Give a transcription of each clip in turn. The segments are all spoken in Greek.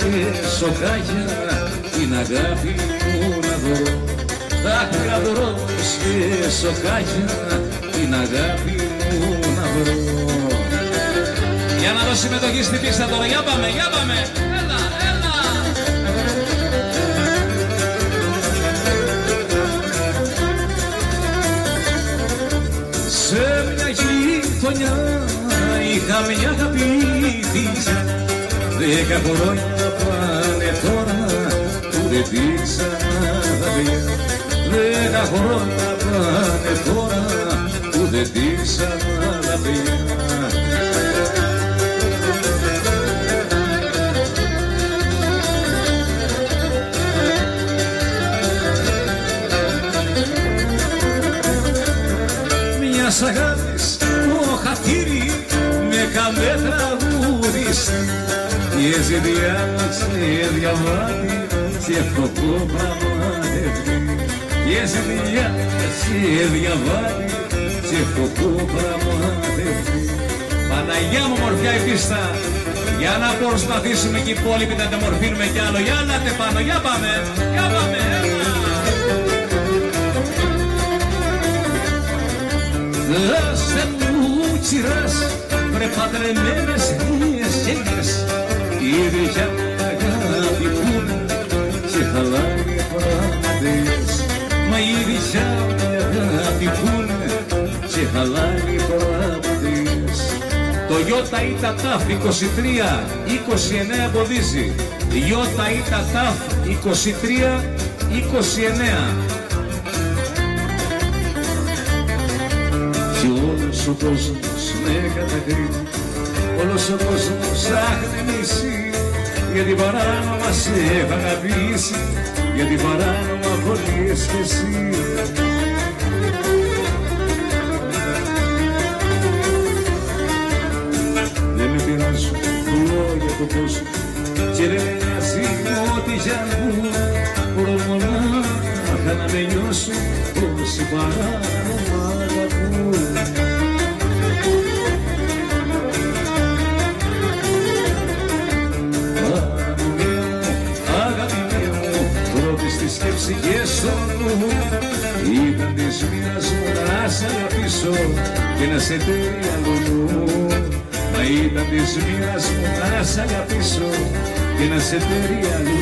και σοκάκια την αγάπη μου να βρω. Δάκρυδρόμους και σοκάκια την αγάπη μου να βρω. Για να δώσει συμμετοχή στην πίστα τώρα, για πάμε, για πάμε. Έλα, έλα. Σε μια γειτονιά είχα μια αγαπητή, 10 χρόνια πάνε τώρα που δεν την ξαναδεί. 10 χρόνια πάνε τώρα που δεν την ξαναδεί. Μιας αγάπης το χατήρι με καμέ τραγούδιστη, και ζητιάτσε διαβάτη και φτωχό πραγματευτή. Και ζητιάτσε διαβάτη και φτωχό πραγματευτή. Παναγιά μου μορφιά η πίστα, για να προσπαθήσουμε και οι υπόλοιποι να τα μορφύνουμε κι άλλο. Για να τε πάνω, για πάμε, για πάμε, Δώστε μου τσιράς, βρε παντρεμένες γυναίκες, η δικιά μου αγάπη που είναι και χαλάει πράγματες. Μα η δικιά μου αγάπη που είναι και χαλάει πράγματες. Το Ιώτα Ήτα ΤΑΦ 23-29 εμποδίζει. Ιώτα Ήτα ΤΑΦ 23-29. Κι όλος ο κόσμος με κατακρίνει, όλος ο κόσμος ψάχνει μισή, γιατί παράνομα σε έχω αγαπήσει, γιατί παράνομα χωρίς κι εσύ. Δεν με πειράζουν λόγια του κόσμου και δεν με νοιάζει ό,τι για να βγουν. Μπορώ μονάχα να με νιώσουν όσοι παράνομα αγαπούν. Στη σκέψη και στο νου ήταν της μοίρας μου να σ' αγαπήσω και να σε τέρει αλλού. Μα ήταν της μοίρας μου να σ' αγαπήσω και να σε τέρει αλλού.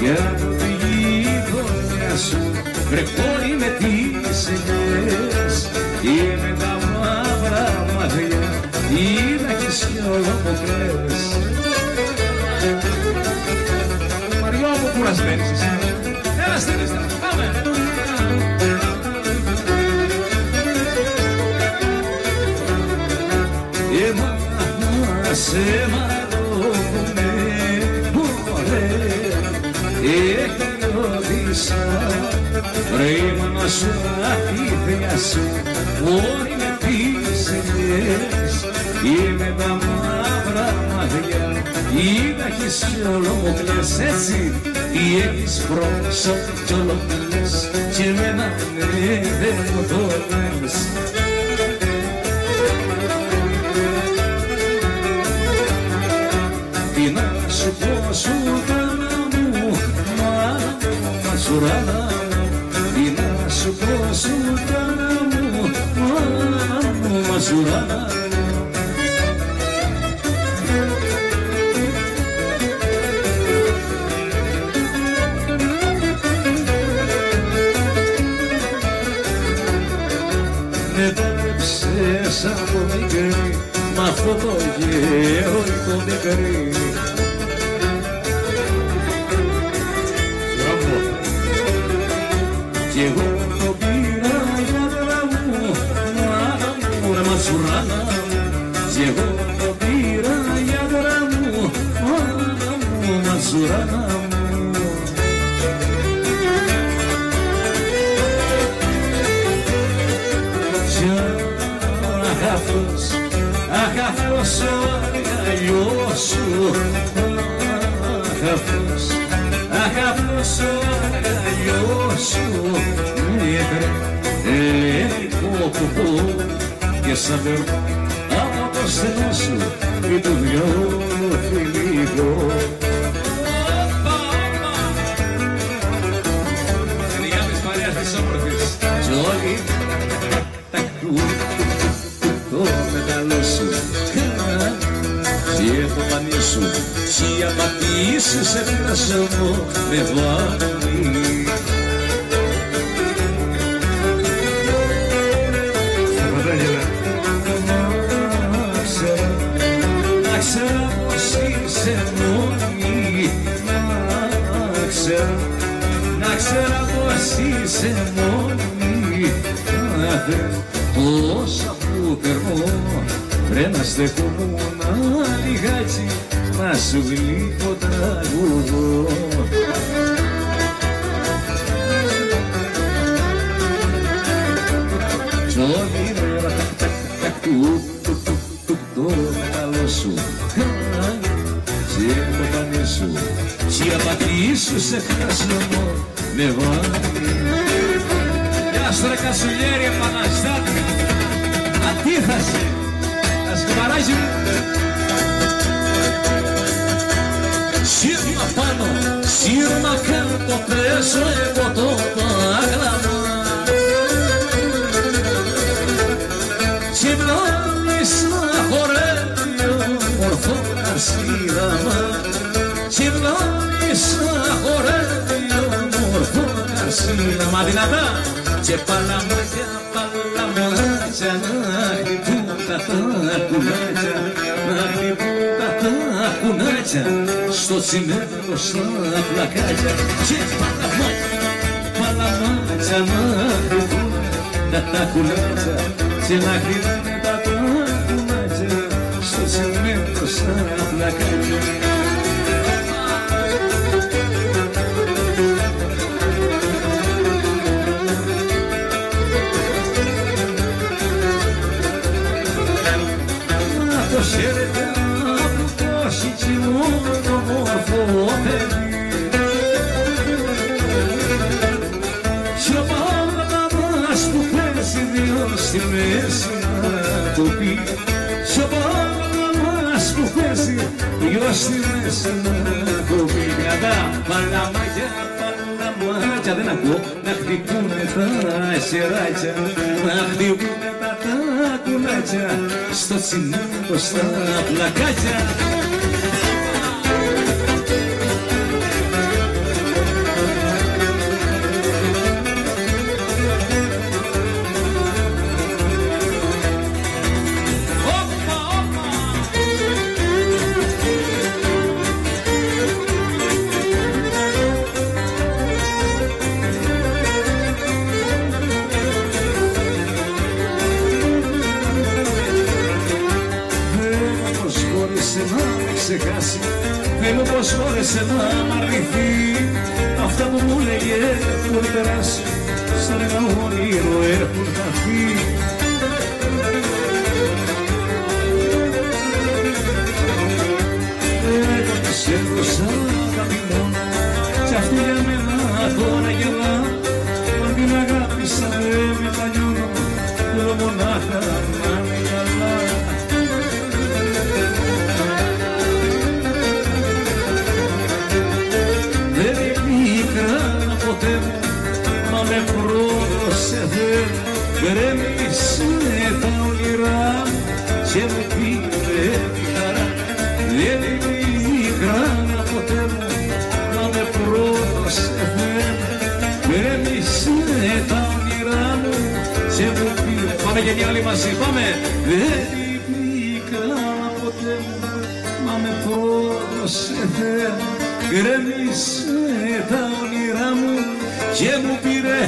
Για τη γειτονιά σου, βρε κόρη με τις ελιές και με τα μαύρα μαλλιά είδα και σιωποκρές. Μαριό μου κουρασμένης εσύ, έλα στην λίστα, πάμε. Σε μαρόκουνε έχει ρωτήσα, βρε η μάνα σου αφήθεια σου, όλοι με τις ελιές ή με τα μαύρα μάτια είδα έχεις κι ολομοκλές. Έτσι τι έχεις πρόσωπο κι ολομοκλές και εμένα ναι δεν μου το λες. Τι να σου πω σουλτάνα μου, μάνα μου, μαζουράνα μου. Τι να σου πω σουλτάνα μου, μάνα μου, μαζουράνα μου. Με πάλεψες από μικρή, μ' αυτό το γέρο μικρή. Κι εγώ το πήρα για δώρα μου, μάνα μου ρε μαζουράνα μου. Κι εγώ το πήρα για δώρα μου, μάνα μου μαζουράνα μου. Κι αυτός ο αγκαλιός σου, αυτός ο αγκαλιός σου έφερε ελληνικό κουπό και σαν περνά από το στενό σου ή του δυο φιλικό. Τελειά της παρέας της όμορφης κι όλοι τα το μεταλλό σου και το πανί σου κι η απατή σου σε πρόσωπο με βάλει. Να ξέρω πως είσαι μόνη, να ξέρω πως είσαι μόνη, όσα που περνώ βρε να στεκόμουν λιγάκι να σου γλύφω τραγουδώ. Κι όλη μέρα το μεταλλό σου και το πανί σου κι η απατή σου σε χρασμό με βάλει. Γεια σου ρε Κασουλιέρη επαναστάτη, αντίθαση, ασκουμπαράκι μου. Σύρμα πάνω, σύρμα κάτω, πέσω εγώ το πάγλαμα και βλάβεις να χορεύει όμορφο καρσίδαμα και βλάβεις να χορεύει όμορφο καρσίδαμα δυνατά και παλαμάκια, παλαμάκια να χτυπούν τα κουνάκια, να χτυπούν τα κουνάκια στο τσιμέντο στα πλακάκια και παλαμάκια, παλαμάκια να χτυπούν τα κουνάκια και να χτυπούν τα κουνάκια στο τσιμέντο στα πλακάκια. Το χαίρετε από το σιτσινό το μόρφο παιδί κι ο πάλαμας που παίζει δυο στη μέση να το πει κι ο πάλαμας που παίζει δυο στη μέση να το πει. Κατά παλαμάκια, παλαμάκια δεν ακούω να χτυπούνε τα σεράκια, να χτυπούνε τα κουνάκια στο τσιμέντο στα πλακάκια. Ξεχάσει, θέλω πως φόρεσε να μ' αρνηθεί αυτά που μου λέγε έχουν περάσει, σαν ένα όνειρο έχουν χαθεί. Εγώ της έδωσα αγαπημόνα κι αυτή για μένα τώρα γελά, μα την αγάπησα δεν μετανιώνω, θέλω μονάχα να είναι καλά. Μα με πρόσεχε, γκρέμισε τα όνειρά και μου πήρε τη χαρά. Δεν υπήρχαν ποτέ μου, μα με πρόσεχε, γκρέμισε τα όνειρά μου και μου πήρε. Πάμε και οι άλλοι μαζί, πάμε! Δεν υπήρχαν ποτέ μου, μα με πρόσεχε, γκρέμισε τα όνειρά μου και μου πήρε